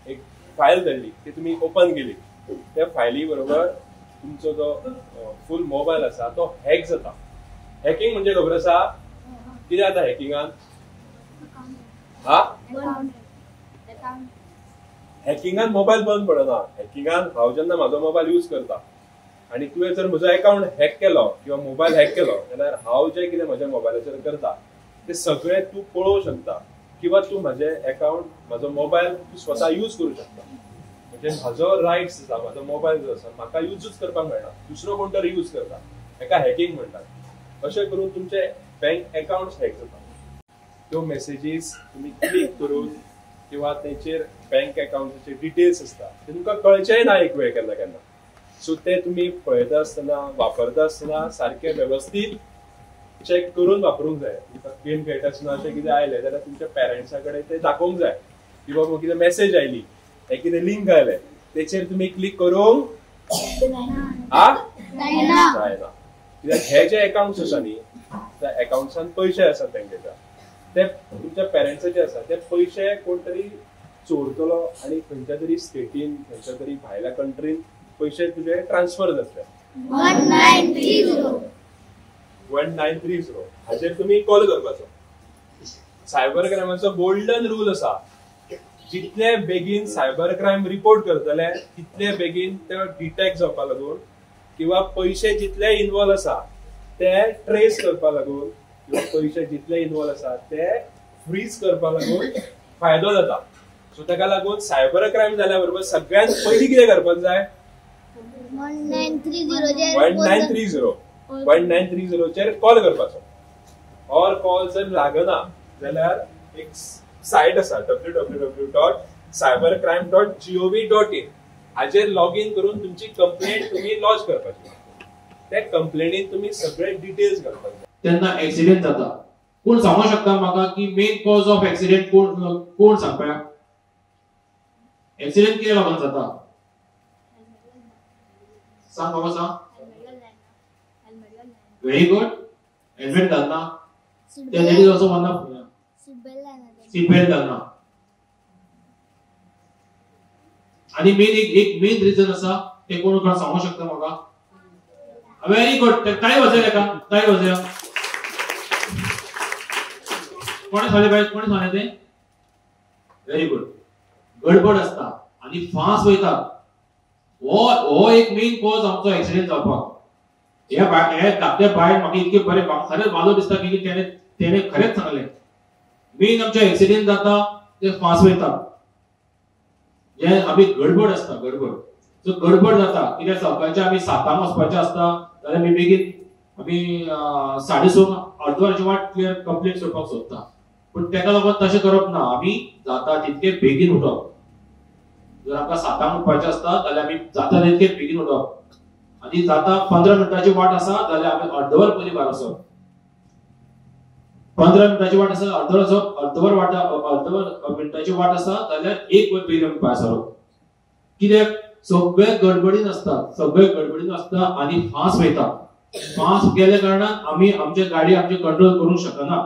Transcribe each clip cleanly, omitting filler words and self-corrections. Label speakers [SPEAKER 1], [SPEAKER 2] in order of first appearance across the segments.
[SPEAKER 1] एक फायल धाडली ती तुम्ही ओपन केली, त्या फायली बरोबर तुमचो जो फुल मोबाईल आसा तो हॅक जाता. हॅकिंग म्हणजे खबर आसा कितें जाता हॅकिंगान? हॅकिंगान मोबाईल बंद पडना. हॅकिंगान हांव जेन्ना म्हाजो मोबाईल यूज करता आणि तुवें जर म्हजो अकाउंट हॅक केलो किंवा मोबाईल हॅक केलो जाल्यार हांव जें कितें म्हज्या मोबायलाचेर करता ते सगळें तूं पळोवंक शकता किंवा तूं म्हजें अकाउंट म्हाजो मोबाईल तूं स्वता यूज करूंक शकता. म्हणजे म्हाजो रायट्स आसा, म्हाजो मोबाईल जो आसा म्हाका यूजच करपाक मेळना, दुसरो कोण तरी यूज करता, हेका हॅकिंग म्हणटात. अशें करून तुमचे बँक अकाउंट्स हॅक जाता. त्यो मेसेजीस तुमी क्लिक करून किंवा तेचेर बँक अकाउंटाचे डिटेल्स आसता ते तुमकां कळचेय ना एक वेळ केन्ना केन्ना. सो ते तुम्ही पळयता आसतना वापरता आसतना सारखे व्यवस्थित चेक करून वापरूंक जाय. तुमकां गेम खेळटा आसतना अशें कितें आयलें जाल्यार तुमच्या पेरंट्सा कडेन ते दाखोवंक जाय की बाबा कितें मेसेज आयली, हे कितें लिंक आयलें तेचेर तुमी क्लिक करूंक जायना. कित्याक हे जे अकाउंट्स आसा न्ही त्या अकाउंट्सान पयशे आसात बँकेच्या, ते तुमच्या पेरंट्साचे आसा, ते पयशे कोण तरी चोरतलो आणि खंयच्या तरी स्टेटीन खंयच्या तरी भायल्या कंट्रीन पैसे तुझे ट्रान्सफर जातले. 1930 हाचेर तुम्ही कॉल करपाचो. सायबर क्रायमाचो गोल्डन रूल आसा, जितले बेगीन सायबर क्रायम रिपोर्ट करतले तितले बेगीन ते डिटेक्ट जावपाक लागून किंवा पैसे जितले इन्वॉल्व आसा ते ट्रेस करपाक लागून किंवा पैसे जितले इन्वॉल्व आसा ते फ्रीज करपाक लागून फायदो जाता. सो ताका लागून सायबर क्रायम जाल्या बरोबर सगळ्यात पयलीं कितें करपाक जाय? 1930 चेर कॉल करपाचो. ऑर कॉल जर लागना जाल्यार एक सायट आसा www.cybercrime.gov.in हाचेर लॉगिन करून तुमची कंप्लेंट तुम्ही लॉन्च करपाची. त्या कंप्लेनीत तुम्ही सगळे डिटेल्स घालपाक जाय.
[SPEAKER 2] तेन्ना ऍक्सिडेंट जाता, कोण सांगू शकता म्हाका की मेन कॉज ऑफ ऍक्सिडेंट कोण सांगता? ऍक्सिडेंट कितें लागून जाता? सांग बाबा सांग. Very good. हेल्मेट घालना, त्या लेडीज ऑल्सो म्हणना सीट बेल्ट घालना. आणि एक मेन रिझन आसा ते कोण सांगू शकता म्हाका? Very good. काय वाजय का? काय वाजय? कोणी सांगले ते? Very good. गडबड असता आणि फास्ट वयता. हो एक मेन कॉज आमचो ऍक्सिडेंट जावपाक. हे धाकटे बायल म्हाका इतके बरे खरेंच वालो दिसता की तेणे खरेंच सांगले. मेन आमचो ऍक्सिडेंट जाता ते फास्ट वयता, जे आमी गडबड असता, गडबड. सो गडबड जाता कित्याक सकाळचे आमी 7 वचपाचे असता जाल्यार आमी बेगीन आमी 6:30 अर्धवराची वाट क्लियर कंप्लीट करपाक सोदता. पण तेका लागून तशें करप ना. आमी जाता तितके बेगीन उठप. जर आमकां 7 उठपाचें आसता जाल्यार आमी जाता तितके बेगीन उठप. आणि जाता 15 मिनिटाची वाट आसा जाल्यार आमी अर्धवर पयलीं भायर वचप. 15 मिनिटाची वाट आसा अर्धवर मिनिटाची वाट आसा जाल्यार 1 वर पयलीं आमी भायर सरप. कित्याक सगळे गडबडीन आसता आणि फास्ट वयता. फास्ट गेल्या कारणान आमी आमची गाडी कंट्रोल करूंक शकना.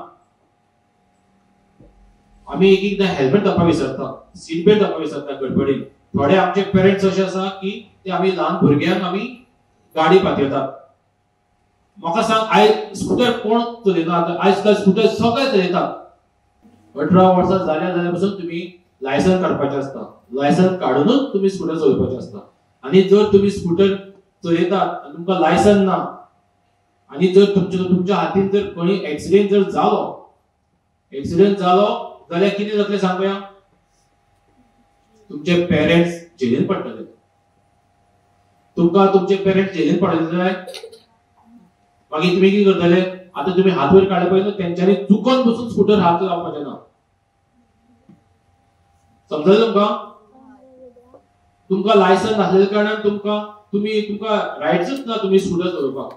[SPEAKER 2] आमी एकदा हेल्मेट घालपाक विसरता, सीट बेल्ट घालपाक विसरता गडबडीन. थोडे आमचे पेरेंट्स अशे आसा की ते आमी ल्हान भुरग्यांक आमी गाडी पातयतात. म्हाका सांग, आयज स्कूटर कोण चलयता? आजकाल स्कूटर सगळे चलयतात. 18 वर्सां जाल्या पासून तुम्ही लायसन्स काडपाचें आसता. लायसन्स काडूनच तुम्ही स्कूटर चलोवपाचें आसता. आणि जर तुम्ही स्कूटर चलयतात आनी तुमकां लायसन्स ना आणि जर तुमच्या हातीन जर कोणी ऍक्सिडेंट जर जालो जाल्यार कितें जातलें सांग पळोवया? तुमचे पेरेंट्स जेलीन पडटले. तुमकां तुमचे पेरेंट्स जेलीन पडले जाल्यार मागीर तुमी कितें करतले? आता तुम्ही हात वयर काडले पळय तेंच्यांनी चुकून बसून स्कूटर हात लावपाचें ना. समजलें तुमकां लायसन्स नासलेल्या कारणान तुमकां रायट्सच ना तुम्ही स्कूटर चलोवपाक.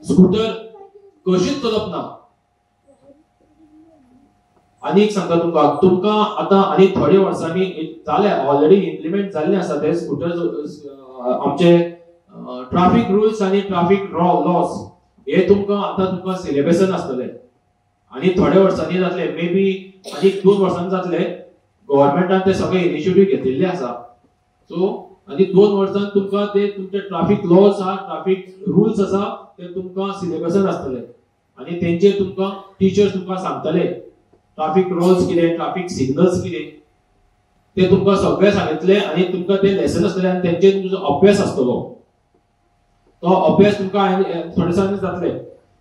[SPEAKER 2] स्कूटर कशीच चलप ना. आणि एक सांगता तुमकां आता आणि थोडे वर्सांनी जाले ऑलरेडी इम्प्लिमेंट जाल्ले आसा ते स्कूटर आमचे ट्रॅफिक रुल्स आणि ट्रॅफिक लॉज हे तुमकां सिलेबसान आसतले आणि थोड्या वर्सांनी जातले. मे बी आनी 2 वर्सांनी जातले. गव्हर्नमेंटान ते सगळे इनिशिएटिव्ह घेतिल्ले आसा. सो आनी 2 वर्सांत तुमकां ते तुमचे ट्रॅफिक लॉज आहा, ट्रॅफिक रुल्स आसा ते तुमकां सिलेबसान आसतले आनी तेंचेर तुमकां टिचर्स तुमकां सांगतले ट्रॅफिक रुल्स कितें, ट्रॅफिक सिग्नल्स कितें ते तुमकां सगळे सांगितले आनी तुमकां ते लेसन आसतले आनी तेंचेर तुमचो अभ्यास आसतलो. तो अभ्यास तुमकां थोड्या दिसांनी जातले.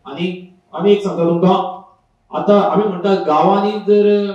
[SPEAKER 2] आनी एक सांगता तुमकां, आतां आमी म्हणटा गांवांनी जर